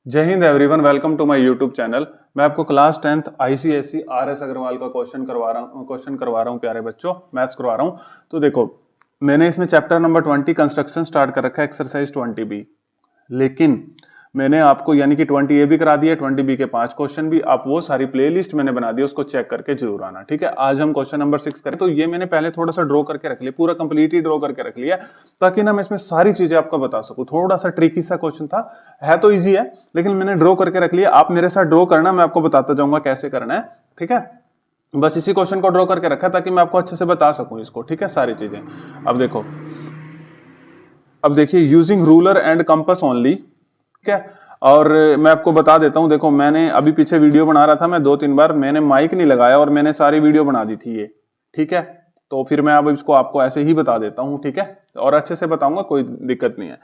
जय हिंद everyone, welcome to my YouTube channel. मैं आपको class 10th ICSE RS Agarwal का क्वेश्चन करवा रहा हूँ प्यारे बच्चों, मैथ्स करवा रहा हूँ। तो देखो, मैंने इसमें चैप्टर नंबर 20 कंस्ट्रक्शन स्टार्ट कर रखा है, एक्सरसाइज 20B। लेकिन मैंने आपको यानी कि 20A भी करा दिया, 20B के 5 क्वेश्चन भी। आप वो सारी प्लेलिस्ट मैंने बना दी, उसको चेक करके जरूर आना, ठीक है। आज हम क्वेश्चन नंबर 6 करें। तो ये मैंने पहले थोड़ा सा ड्रॉ करके रख लिया, पूरा कंप्लीट ही ड्रॉ करके रख लिया, ताकि ना मैं इसमें सारी चीजें आपको बता सकूं। थोड़ा सा ट्रिकी सा क्वेश्चन था, है तो इजी है, लेकिन मैंने ड्रॉ करके रख लिया। आप मेरे साथ ड्रॉ करना, मैं आपको बताता जाऊंगा कैसे करना है, ठीक है। बस इसी क्वेश्चन को ड्रॉ करके रखा ताकि मैं आपको अच्छे से बता सकूं इसको, ठीक है, सारी चीजें। अब देखो, अब देखिए, using ruler and compass only, ठीक है। और मैं आपको बता देता हूं, देखो मैंने अभी पीछे वीडियो बना रहा था, मैं 2-3 बार मैंने माइक नहीं लगाया और मैंने सारी वीडियो बना दी थी ये, ठीक है। तो फिर मैं अब इसको आपको ऐसे ही बता देता हूं, ठीक है, और अच्छे से बताऊंगा, कोई दिक्कत नहीं है।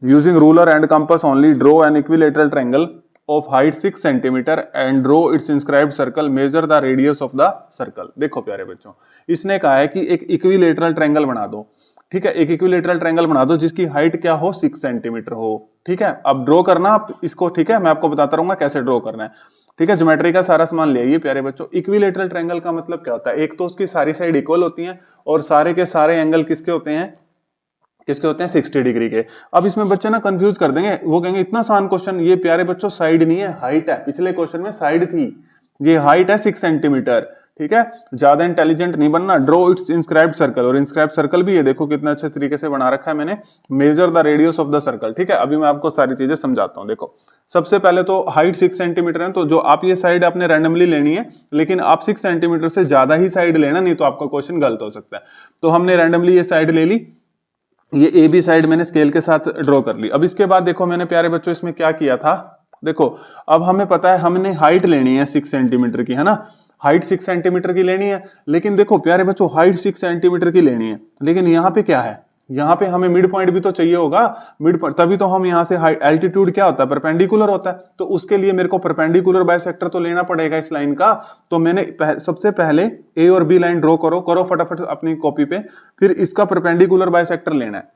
Using ruler and compass only, draw an equilateral triangle of height 6 centimetre and draw it's inscribed circle, measure the radius of the circle. देखो प्यारे बच्चों, इसने कहा है कि एक इक्विलेटरल ट्रायंगल बना दो, ठीक है। एक इक्विलेटरल ट्रायंगल बना दो जिसकी हाइट क्या हो, 6 सेंटीमीटर हो, ठीक है। अब ड्रॉ करना आप इसको, ठीक है, मैं आपको बताता रहूंगा कैसे ड्रॉ करना है, ठीक है। ज्योमेट्री का सारा सामान ले आइए प्यारे बच्चों। इक्विलेटरल ट्रायंगल का मतलब क्या होता है? एक तो उसकी सारी साइड इक्वल होती हैं और सारे के सारे एंगल किसके होते हैं, 60 डिग्री के। अब इसमें बच्चे ना कंफ्यूज कर देंगे, वो कहेंगे इतना आसान क्वेश्चन। ये प्यारे बच्चों साइड नहीं है, हाइट है। पिछले क्वेश्चन में साइड थी, ये हाइट है 6 सेंटीमीटर, ठीक है। ज्यादा इंटेलिजेंट नहीं बनना। ड्रॉ इट्स इंस्क्राइब्ड सर्कल, और इंस्क्राइब्ड सर्कल भी ये देखो कितना अच्छे तरीके से बना रखा है मैंने। Measure the radius of the circle, ठीक है। अभी मैं आपको सारी चीजें समझाता हूं। देखो, सबसे पहले तो हाइट 6 सेंटीमीटर है, तो जो आप ये साइड आपने रैंडमली लेनी है, लेकिन आप 6 सेंटीमीटर से ज्यादा ही साइड लेना, नहीं तो आपका क्वेश्चन गलत हो सकता है। तो हमने रैंडमली ये साइड ले ली, ये ए बी साइड मैंने स्केल के साथ ड्रॉ कर ली। अब इसके बाद देखो मैंने प्यारे बच्चों इसमें क्या किया था, देखो अब हमें पता है हमने हाइट लेनी है 6 सेंटीमीटर की, है ना। हाइट 6 सेंटीमीटर की लेनी है, लेकिन देखो प्यारे बच्चों हाइट 6 सेंटीमीटर की लेनी है, लेकिन यहाँ पे क्या है, यहाँ पे हमें मिड पॉइंट भी तो चाहिए होगा। मिड पॉइंट तभी तो हम यहाँ से एल्टीट्यूड क्या होता है, परपेंडिकुलर होता है। तो उसके लिए मेरे को परपेंडिकुलर बाइसेक्टर तो लेना पड़ेगा इस लाइन का। तो मैंने सबसे पहले ए और बी लाइन ड्रॉ करो फटाफट अपनी कॉपी पे। फिर इसका परपेंडिकुलर बाइसेक्टर लेना है।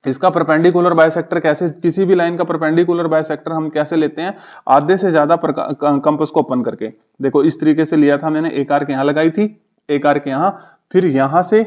इसका परपेंडिकुलर बाइसेक्टर कैसे, किसी भी लाइन का परपेंडिकुलर बाइसेक्टर हम कैसे लेते हैं, आधे से ज्यादा कंपास को ओपन करके। देखो इस तरीके से लिया था मैंने, एक आर्क यहां लगाई थी, एक आर्क यहां, फिर यहां से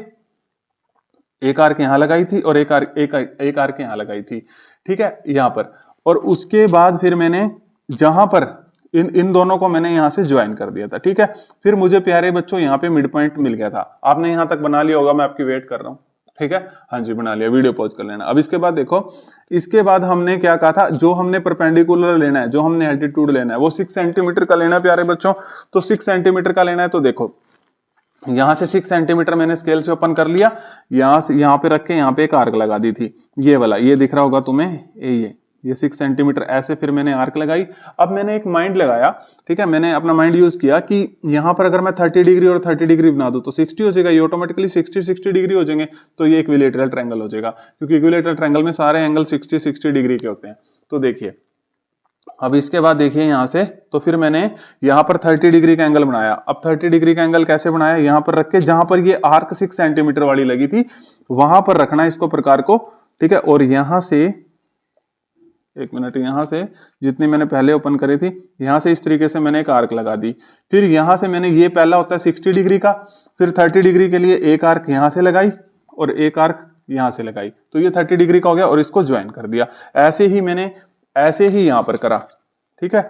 एक आर्क यहां लगाई थी और एक आर्क यहां लगाई थी, ठीक है, यहां पर। और उसके बाद फिर मैंने जहां पर इन दोनों को मैंने यहां से ज्वाइन कर दिया था, ठीक है। फिर मुझे प्यारे बच्चों यहां पे मिड पॉइंट मिल गया था। आपने यहां तक बना लिया होगा, मैं आपकी वेट कर रहा हूं, ठीक है। हाँ जी, बना लिया, वीडियो पॉज कर लेना। अब इसके बाद देखो, इसके बाद हमने क्या कहा था, जो हमने परपेंडिकुलर लेना है, जो हमने एल्टीट्यूड लेना है, वो 6 सेंटीमीटर का लेना है प्यारे बच्चों। तो 6 सेंटीमीटर का लेना है, तो देखो यहां से 6 सेंटीमीटर मैंने स्केल से ओपन कर लिया, यहां से यहां पे रख के यहां पे एक आर्क लगा दी थी, ये वाला, ये दिख रहा होगा तुम्हें, ये 6 सेंटीमीटर ऐसे फिर मैंने आर्क लगाई। अब मैंने एक माइंड लगाया, ठीक है, मैंने अपना माइंड यूज किया कि यहां पर अगर मैं 30 डिग्री और 30 डिग्री बना दूं तो 60 हो जाएगा, ये ऑटोमेटिकली 60 डिग्री हो जाएंगे। तो ये इक्विलेटरल ट्रायंगल हो जाएगा, क्योंकि इक्विलेटरल ट्रायंगल में सारे एंगल 60 डिग्री के होते हैं। तो देखिए, अब इसके बाद देखिए यहां से, तो फिर मैंने यहां पर 30 डिग्री का एंगल बनाया। अब 30 डिग्री का एंगल कैसे बनाया, यहां पर रख के, जहां पर ये आर्क 6 सेंटीमीटर वाली लगी थी वहां पर रखना इसको प्रकार को, ठीक है। और यहां से, एक मिनट, यहां से जितनी मैंने पहले ओपन करी थी, यहां से इस तरीके से मैंने एक आर्क लगा दी। फिर यहां से मैंने, ये पहला होता है 60 डिग्री का, फिर 30 डिग्री के लिए एक आर्क यहां से लगाई और एक आर्क यहां से लगाई, तो ये 30 डिग्री का हो गया और इसको ज्वाइन कर दिया। ऐसे ही मैंने, ऐसे ही यहां पर करा, ठीक है।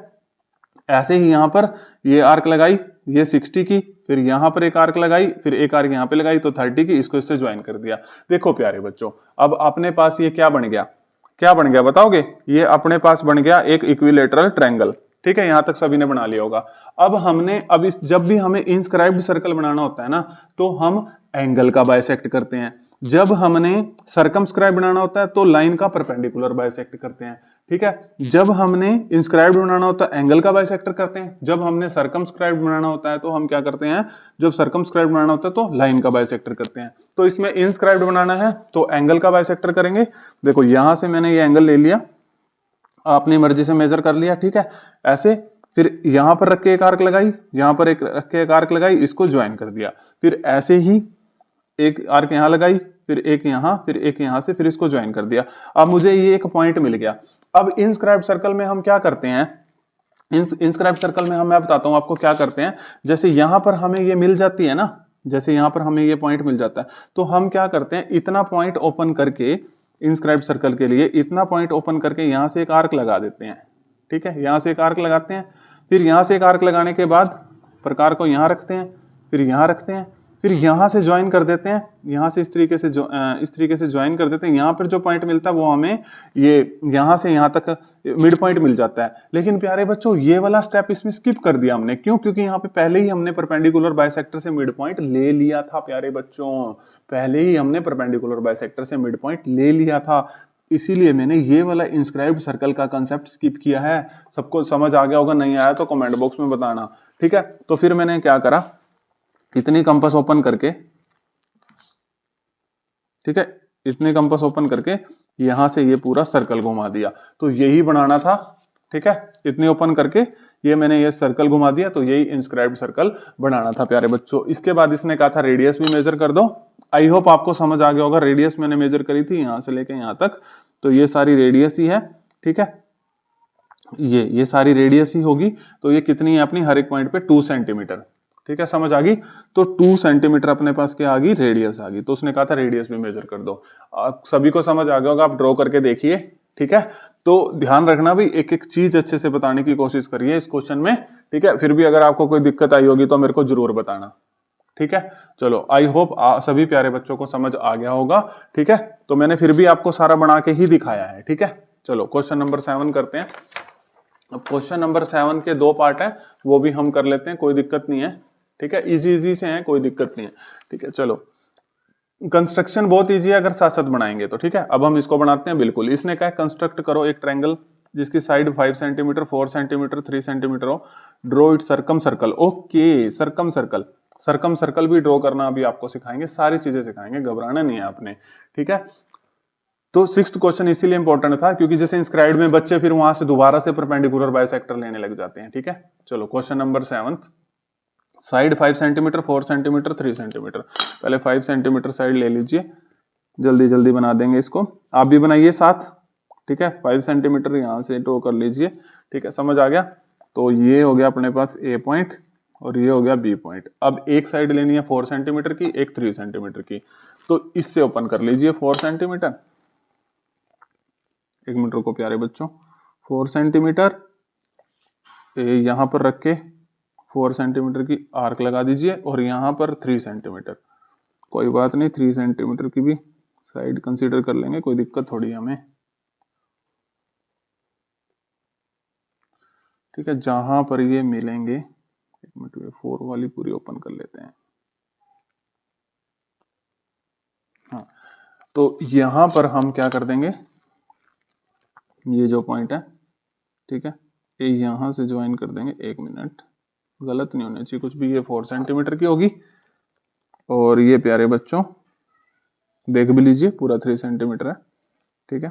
ऐसे ही यहां पर ये आर्क लगाई, ये 60 की, फिर यहां पर एक आर्क लगाई, फिर एक आर्क यहां पे लगाई, तो 30 की, इसको इससे ज्वाइन कर दिया। देखो प्यारे बच्चों, अब अपने पास ये क्या बन गया, क्या बन गया बताओगे? ये अपने पास बन गया एक इक्विलेटरल ट्रायंगल, ठीक है। यहां तक सभी ने बना लिया होगा। अब हमने, अब इस, जब भी हमें इंस्क्राइब्ड सर्कल बनाना होता है ना, तो हम एंगल का बाइसेक्ट करते हैं। जब हमने सर्कमस्क्राइब बनाना होता है तो लाइन का परपेंडिकुलर बाइसेक्ट करते हैं, ठीक है। जब हमने इंस्क्राइब्ड बनाना होता है एंगल का बाइसेक्टर करते हैं। जब हमने सर्कमस्क्राइब बनाना होता है तो हम क्या करते हैं, जब सर्कमस्क्राइब बनाना होता है तो लाइन का बाइसेक्टर करते हैं। तो इसमें इंस्क्राइब्ड बनाना है तो एंगल का बाइसेक्टर करेंगे। देखो यहां से मैंने ये एंगल ले लिया, अपनी मर्जी से मेजर कर लिया, ठीक है, ऐसे। फिर यहां पर रख के एक आर्क लगाई, यहां पर एक रख के एक आर्क लगाई, इसको ज्वाइन कर दिया। फिर ऐसे ही एक आर्क यहां लगाई, फिर एक यहाँ, फिर एक यहाँ से, फिर इसको ज्वाइन कर दिया। अब मुझे ये एक पॉइंट मिल गया। अब इंस्क्राइब सर्कल में हम क्या करते हैं, इंस्क्राइब सर्कल में हम, मैं बताता हूं आपको क्या करते हैं। जैसे यहां पर हमें ये मिल जाती है ना, जैसे यहां पर हमें ये पॉइंट मिल जाता है, तो हम क्या करते हैं, इतना पॉइंट ओपन करके इंस्क्राइब सर्कल के लिए इतना पॉइंट ओपन करके यहां से एक आर्क लगा देते हैं। ठीक है, यहां से एक आर्क लगाते हैं, फिर यहां से एक आर्क लगाने के बाद प्रकार को यहां रखते हैं, फिर यहां रखते हैं, फिर यहां से ज्वाइन कर देते हैं, यहां से इस तरीके से ज्वाइन कर देते हैं। यहां पर जो पॉइंट मिलता है वो हमें ये यहां से यहां तक मिड पॉइंट मिल जाता है। लेकिन प्यारे बच्चों ये वाला स्टेप इसमें स्किप कर दिया हमने, क्यों? क्योंकि यहाँ पे पहले ही हमने परपेंडिकुलर बाइसेक्टर से मिड पॉइंट ले लिया था प्यारे बच्चों, पहले ही हमने परपेंडिकुलर बाइसेक्टर से मिड पॉइंट ले लिया था। इसीलिए मैंने ये वाला इंस्क्राइब्ड सर्कल का कंसेप्ट स्किप किया है। सबको समझ आ गया होगा, नहीं आया तो कमेंट बॉक्स में बताना। ठीक है, तो फिर मैंने क्या करा, इतनी कंपास ओपन करके, ठीक है, इतनी कंपास ओपन करके यहां से ये पूरा सर्कल घुमा दिया, तो यही बनाना था। ठीक है, इतनी ओपन करके ये मैंने ये सर्कल घुमा दिया, तो यही इंस्क्राइब्ड सर्कल बनाना था प्यारे बच्चों। इसके बाद इसने कहा था रेडियस भी मेजर कर दो। आई होप आपको समझ आ गया होगा, रेडियस मैंने मेजर करी थी यहां से लेके यहां तक, तो ये सारी रेडियस ही है। ठीक है, ये सारी रेडियस ही होगी, तो ये कितनी है अपनी, हर एक पॉइंट पे 2 सेंटीमीटर। ठीक है, समझ आ गई, तो 2 सेंटीमीटर अपने पास क्या आ गई, रेडियस आ गई। तो उसने कहा था रेडियस भी मेजर कर दो। आप सभी को समझ आ गया होगा, आप ड्रॉ करके देखिए। ठीक है, तो ध्यान रखना भी, एक एक चीज अच्छे से बताने की कोशिश करिए इस क्वेश्चन में। ठीक है, फिर भी अगर आपको कोई दिक्कत आई होगी तो मेरे को जरूर बताना। ठीक है, चलो, आई होप सभी प्यारे बच्चों को समझ आ गया होगा। ठीक है, तो मैंने फिर भी आपको सारा बना के ही दिखाया है। ठीक है, चलो क्वेश्चन नंबर 7 करते हैं। अब क्वेश्चन नंबर 7 के 2 पार्ट है, वो भी हम कर लेते हैं, कोई दिक्कत नहीं है। ठीक है, इजी इजी से हैं, कोई दिक्कत नहीं है। ठीक है, चलो, कंस्ट्रक्शन बहुत इजी है अगर साथ साथ बनाएंगे तो। ठीक है, अब हम इसको बनाते हैं। बिल्कुल, इसने कहा कंस्ट्रक्ट करो एक ट्रायंगल जिसकी साइड 5 सेंटीमीटर, 4 सेंटीमीटर, 3 सेंटीमीटर हो, draw it circum circle. Okay, circum circle, circum circle भी ड्रॉ करना अभी आपको सिखाएंगे, सारी चीजें सिखाएंगे, घबराना नहीं है आपने। ठीक है, तो 6th क्वेश्चन इसीलिए इंपॉर्टेंट था क्योंकि जैसे इंस्क्राइब्ड में बच्चे फिर वहां से दोबारा से परपेंडिकुलर बाइसेक्टर लेने लग जाते हैं। ठीक है, चलो question number 7, side 5 centimetre, 4 centimetre, 3 centimetre. पहले 5 सेंटीमीटर साइड ले लीजिए, जल्दी जल्दी बना देंगे इसको, आप भी बनाइए साथ। ठीक है, 5 सेंटीमीटर यहां से ड्रॉ कर लीजिए। ठीक है, समझ आ गया, तो ये हो गया अपने पास ए पॉइंट और ये हो गया बी पॉइंट। अब एक साइड लेनी है 4 सेंटीमीटर की, एक 3 सेंटीमीटर की, तो इससे ओपन कर लीजिए 4 सेंटीमीटर। एक मिनट रुको प्यारे बच्चों, 4 सेंटीमीटर यहां पर रख के 4 सेंटीमीटर की आर्क लगा दीजिए और यहां पर 3 सेंटीमीटर। कोई बात नहीं, 3 सेंटीमीटर की भी साइड कंसीडर कर लेंगे, कोई दिक्कत थोड़ी हमें। ठीक है, जहां पर ये मिलेंगे, एक मिनट, 4 वाली पूरी ओपन कर लेते हैं। हाँ, तो यहां पर हम क्या कर देंगे, ये जो पॉइंट है, ठीक है, ये यहां से ज्वाइन कर देंगे। एक मिनट, गलत नहीं होना चाहिए कुछ भी। ये 4 सेंटीमीटर की होगी और ये प्यारे बच्चों देख भी लीजिए पूरा 3 सेंटीमीटर है। ठीक है,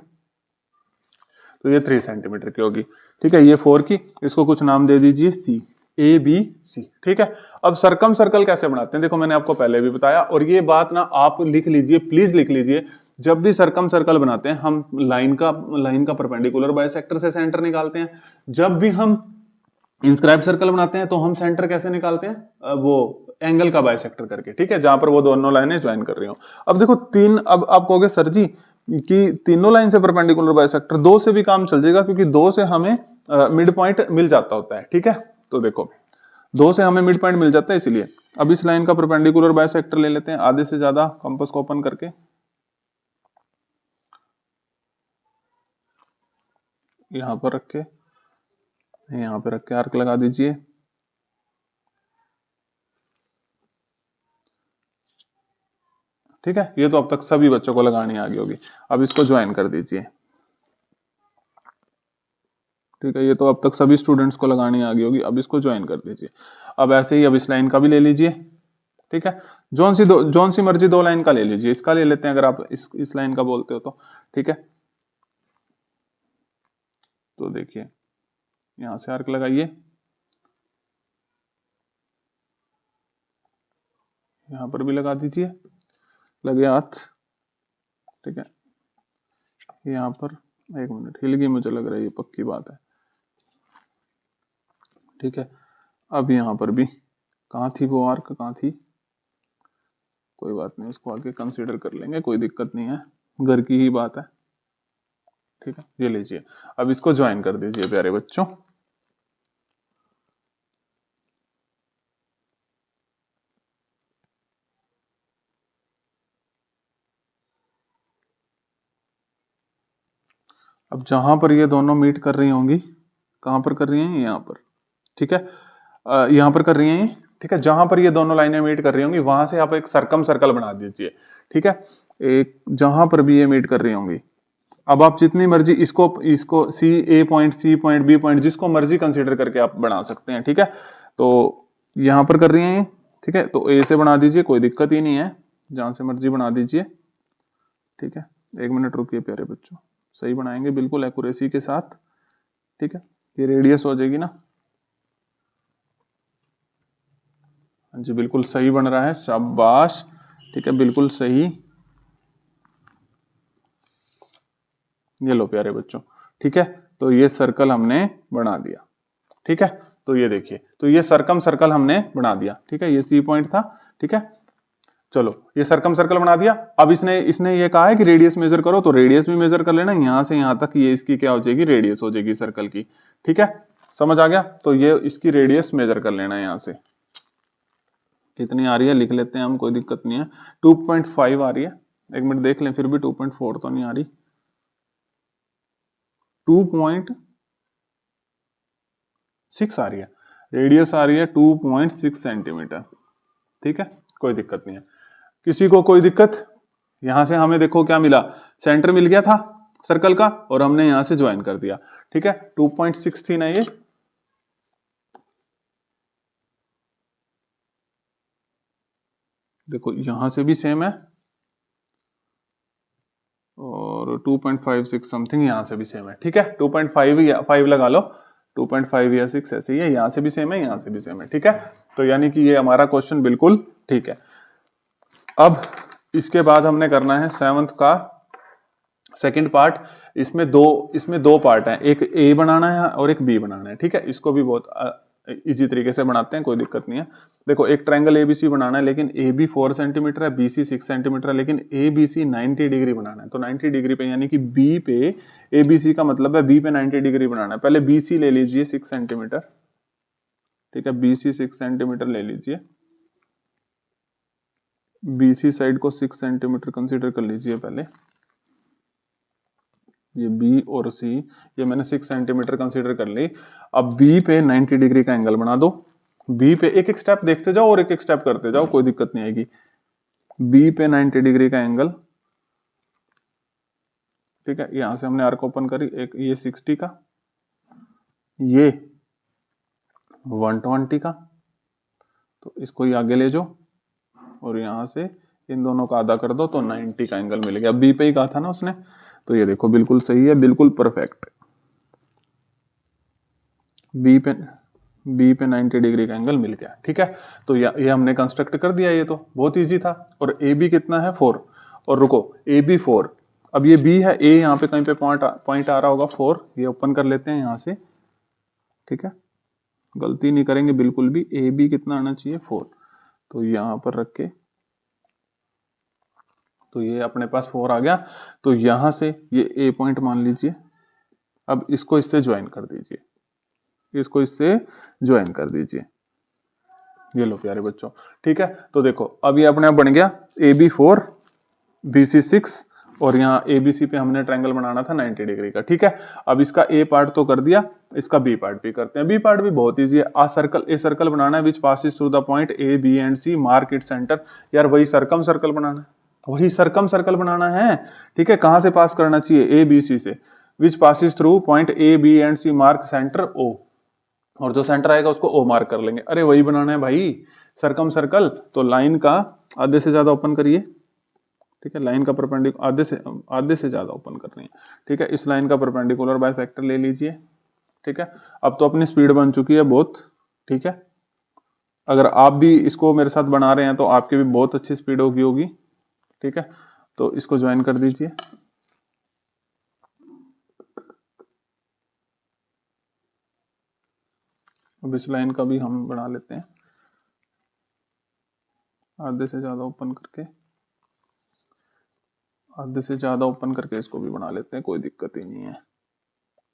तो ये 3 सेंटीमीटर की होगी। ठीक है, ये 4 की, इसको कुछ नाम दे दीजिए सी, ए बी सी। ठीक है, अब सर्कम सर्कल कैसे बनाते हैं, देखो मैंने आपको पहले भी बताया, और ये बात ना आप लिख लीजिए, प्लीज लिख लीजिए। जब भी सर्कम सर्कल बनाते हैं हम लाइन का परपेंडिकुलर बाइसेक्टर से सेंटर निकालते हैं। जब भी हम इंस्क्राइब सर्कल बनाते हैं तो हम सेंटर कैसे निकालते हैं, वो एंगल का बाइसेक्टर करके। ठीक है, जहां पर वो दोनों लाइनें ज्वाइन कर रही हो। अब देखो अब आप कहोगे सर जी कि तीनों लाइन से परपेंडिकुलर बाइसेक्टर, 2 से भी काम चल जाएगा क्योंकि 2 से हमें मिड पॉइंट मिल जाता होता है। ठीक है, तो देखो 2 से हमें मिड पॉइंट मिल जाता है, इसलिए अब इस लाइन का परपेंडिकुलर बाइसेक्टर ले लेते हैं, आधे से ज्यादा कंपास को ओपन करके यहां पर रख के, यहां पर रख के आर्क लगा दीजिए। ठीक है, ये तो अब तक सभी बच्चों को लगानी आ गई होगी। अब इसको ज्वाइन कर दीजिए। ठीक है, ये तो अब तक सभी स्टूडेंट्स को लगानी आ गई होगी। अब इसको ज्वाइन कर दीजिए। अब ऐसे ही अब इस लाइन का भी ले लीजिए। ठीक है, जौन सी मर्जी 2 लाइन का ले लीजिए, इसका ले लेते हैं अगर आप इस लाइन का बोलते हो तो। ठीक है, तो देखिए यहां से आर्क लगाइए, यहां पर भी लगा दीजिए, लगे हाथ। ठीक है, यहाँ पर 1 मिनट हिल गई, मुझे लग रहा है ये पक्की बात है। ठीक है, अब यहाँ पर भी कहाँ थी वो आर्क, कहाँ थी, कोई बात नहीं, उसको आगे कंसीडर कर लेंगे, कोई दिक्कत नहीं है, घर की ही बात है। ठीक है, ये लीजिए, अब इसको ज्वाइन कर दीजिए प्यारे बच्चों। अब जहां पर ये दोनों मीट कर रही होंगी, कहां पर कर रही हैं, यहाँ पर। ठीक है, यहाँ पर कर रही हैं ये। ठीक है, जहां पर ये दोनों लाइनें मीट कर रही होंगी वहां से आप एक सर्कल बना दीजिए। ठीक है, एक जहां पर भी ये मीट कर रही होंगी, अब आप जितनी मर्जी इसको इसको सी पॉइंट बी पॉइंट जिसको मर्जी कंसीडर करके आप बना सकते हैं। ठीक है, तो यहां पर कर रही हैं ये। ठीक है, तो ए से बना दीजिए, कोई दिक्कत ही नहीं है, जहां से मर्जी बना दीजिए। ठीक है, 1 मिनट रुकिए प्यारे बच्चों, सही बनाएंगे बिल्कुल एक्यूरेसी के साथ। ठीक है, ये रेडियस हो जाएगी ना, हाँ जी बिल्कुल सही बन रहा है, शाबाश। ठीक है, बिल्कुल सही, ये लो प्यारे बच्चों। ठीक है, तो ये सर्कल हमने बना दिया। ठीक है, तो ये देखिए, तो ये सरकम सर्कल हमने बना दिया। ठीक है, ये सी पॉइंट था। ठीक है, चलो ये सरकम सर्कल बना दिया। अब इसने इसने ये कहा है कि रेडियस मेजर करो, तो रेडियस भी मेजर कर लेना, यहां से यहां तक ये इसकी क्या हो जाएगी, रेडियस हो जाएगी सर्कल की। ठीक है, समझ आ गया, तो ये इसकी रेडियस मेजर कर लेना है। यहां से कितनी आ रही है लिख लेते हैं हम, कोई दिक्कत नहीं है, 2.5 आ रही है। 1 मिनट देख लें, फिर भी 2.4 तो नहीं आ रही, 2.6 आ रही है, रेडियस आ रही है 2.6 सेंटीमीटर। ठीक है, कोई दिक्कत नहीं है, किसी को कोई दिक्कत। यहां से हमें देखो क्या मिला, सेंटर मिल गया था सर्कल का, और हमने यहां से ज्वाइन कर दिया। ठीक है, 2.6 थी ना ये, देखो यहां से भी सेम है, और 2.56 समथिंग यहां से भी सेम है। ठीक है, 2.5 या 5 लगा लो, 2.5 या 6 ऐसे ही है, यहां से भी सेम है, यहां से भी सेम है। ठीक है, तो यानी कि ये हमारा क्वेश्चन बिल्कुल ठीक है। अब इसके बाद हमने करना है 7th का सेकंड पार्ट। इसमें दो पार्ट हैं, एक ए बनाना है और एक बी बनाना है। ठीक है, इसको भी बहुत इजी तरीके से बनाते हैं, कोई दिक्कत नहीं है। देखो एक ट्रायंगल एबीसी बनाना है, लेकिन ए बी 4 सेंटीमीटर है, बी सी 6 सेंटीमीटर है, लेकिन ए बी सी 90 डिग्री बनाना है। तो 90 डिग्री पे यानी कि बी पे ए बी सी का मतलब है बी पे 90 डिग्री बनाना है। पहले बी सी ले लीजिए 6 सेंटीमीटर। ठीक है, बी सी 6 सेंटीमीटर ले लीजिए, बी सी साइड को 6 सेंटीमीटर कंसिडर कर लीजिए पहले, ये बी और सी ये मैंने 6 सेंटीमीटर कंसीडर कर ली। अब बी पे 90 डिग्री का एंगल बना दो, बी पे एक एक स्टेप देखते जाओ और एक एक स्टेप करते जाओ, कोई दिक्कत नहीं आएगी। बी पे 90 डिग्री का एंगल। ठीक है, यहां से हमने आर्क ओपन करी, एक ये 60 का, ये 120 का, तो इसको ही आगे ले जाओ और यहां से इन दोनों का आधा कर दो, तो 90 का एंगल मिल गया। बी पे ही कहा था ना उसने, तो ये देखो बिल्कुल सही है, बिल्कुल परफेक्ट। बी पे 90 डिग्री का एंगल मिल गया। ठीक है, तो ये हमने कंस्ट्रक्ट कर दिया, ये तो बहुत इजी था। और ए बी कितना है 4, और रुको ए बी 4, अब ये बी है, ए यहाँ पे कहीं पे पॉइंट आ रहा होगा 4, ये ओपन कर लेते हैं यहाँ से। ठीक है, गलती नहीं करेंगे बिल्कुल भी, ए बी कितना आना चाहिए 4, तो यहाँ पर रख के, तो ये अपने पास 4 आ गया। तो यहां से ये ए पॉइंट मान लीजिए, अब इसको इससे ज्वाइन कर दीजिए, इसको इससे ज्वाइन कर दीजिए, ये लो प्यारे बच्चों। ठीक है, तो देखो अब ये अपने आप बन गया ए बी 4 बी सी 6, और यहाँ ए बी सी पे हमने ट्रायंगल बनाना था 90 डिग्री का। ठीक है, अब इसका ए पार्ट तो कर दिया, इसका बी पार्ट भी करते हैं। बी पार्ट भी बहुत इजी है, ए सर्कल बनाना है which passes through the point A B and C, mark it centre. यार वही सर्कम सर्कल बनाना है, वही सर्कम सर्कल बनाना है। ठीक है, कहां से पास करना चाहिए, ए बी सी से, which passes through point A B and C, mark centre O, और जो सेंटर आएगा उसको ओ मार्क कर लेंगे। अरे वही बनाना है भाई सरकम सर्कल, तो लाइन का आधे से ज्यादा ओपन करिए। ठीक है, लाइन का परपेंडिकुलर आधे से ज्यादा ओपन करनी है। ठीक है, इस लाइन का परपेंडिकुलर बाइसेक्टर ले लीजिए। ठीक है, अब तो अपनी स्पीड बन चुकी है बहुत। ठीक है, अगर आप भी इसको मेरे साथ बना रहे हैं तो आपकी भी बहुत अच्छी स्पीड होगी। ठीक है, तो इसको ज्वाइन कर दीजिए। अब इस लाइन का भी हम बना लेते हैं, आधे से ज्यादा ओपन करके, आधे से ज्यादा ओपन करके इसको भी बना लेते हैं, कोई दिक्कत ही नहीं है।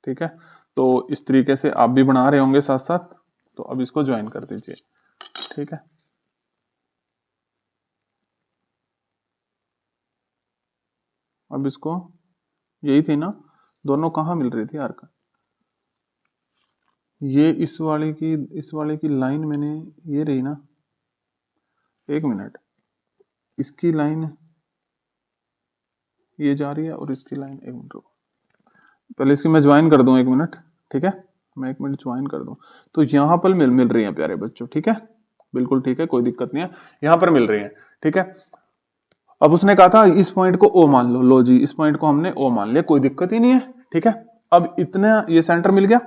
ठीक है, तो इस तरीके से आप भी बना रहे होंगे साथ साथ। तो अब इसको ज्वाइन कर दीजिए। ठीक है, अब इसको, यही थी ना, दोनों कहाँ मिल रही थी आर्क, ये इस वाले की लाइन मैंने, ये रही ना, एक मिनट, इसकी लाइन ये जा रही है और इसकी लाइन, एक मिनट रुको, पहले इसकी मैं ज्वाइन कर दूं, एक मिनट। ठीक है, मैं एक मिनट ज्वाइन कर दूं। तो यहाँ पर मिल रही है प्यारे बच्चों। ठीक है, बिल्कुल ठीक है, कोई दिक्कत नहीं है, यहाँ पर मिल रही है। ठीक है, अब उसने कहा था इस पॉइंट को ओ मान लो, लो जी इस पॉइंट को हमने ओ मान लिया, कोई दिक्कत ही नहीं है। ठीक है, अब इतना ये सेंटर मिल गया।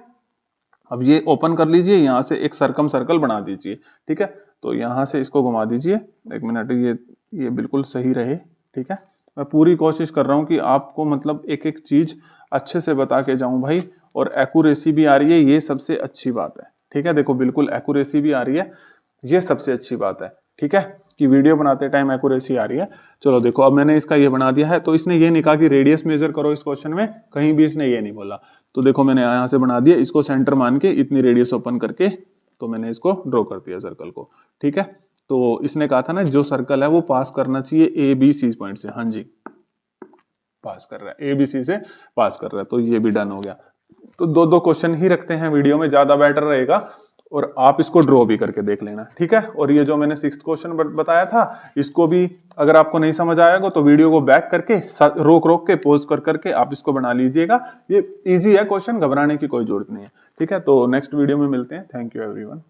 अब ये ओपन कर लीजिए, यहां से एक सर्कल बना दीजिए। ठीक है, तो यहां से इसको घुमा दीजिए, एक मिनट, ये बिल्कुल सही रहे। ठीक है, मैं पूरी कोशिश कर रहा हूं कि आपको मतलब एक एक चीज अच्छे से बता के जाऊं भाई, और एक्यूरेसी भी आ रही है, ये सबसे अच्छी बात है। ठीक है, देखो बिल्कुल एक्यूरेसी भी आ रही है, ये सबसे अच्छी बात है। ठीक है, कि वीडियो बनाते टाइम एक्यूरेसी आ रही है। चलो देखो, अब मैंने इसका ये बना दिया है, तो इसने ये नहीं कहा कि रेडियस मेजर करो इस क्वेश्चन में, कहीं भी इसने ये नहीं बोला। तो देखो मैंने यहाँ से बना दिया, इसको सेंटर मान के इतनी रेडियस ओपन करके, तो मैंने इसको ड्रॉ कर दिया सर्कल को। ठीक है, तो इसने कहा था ना जो सर्कल है वो पास करना चाहिए ए बी सी पॉइंट से, हाँ जी पास कर रहा है, ए बी सी से पास कर रहा है, तो ये भी डन हो गया। तो दो दो क्वेश्चन ही रखते हैं वीडियो में, ज्यादा बेटर रहेगा, और आप इसको ड्रॉ भी करके देख लेना। ठीक है, और ये जो मैंने 6th क्वेश्चन बताया था, इसको भी अगर आपको नहीं समझ आएगा तो वीडियो को बैक करके रोक के पॉज करके आप इसको बना लीजिएगा। ये इजी है क्वेश्चन, घबराने की कोई जरूरत नहीं है। ठीक है, तो नेक्स्ट वीडियो में मिलते हैं। Thank you everyone.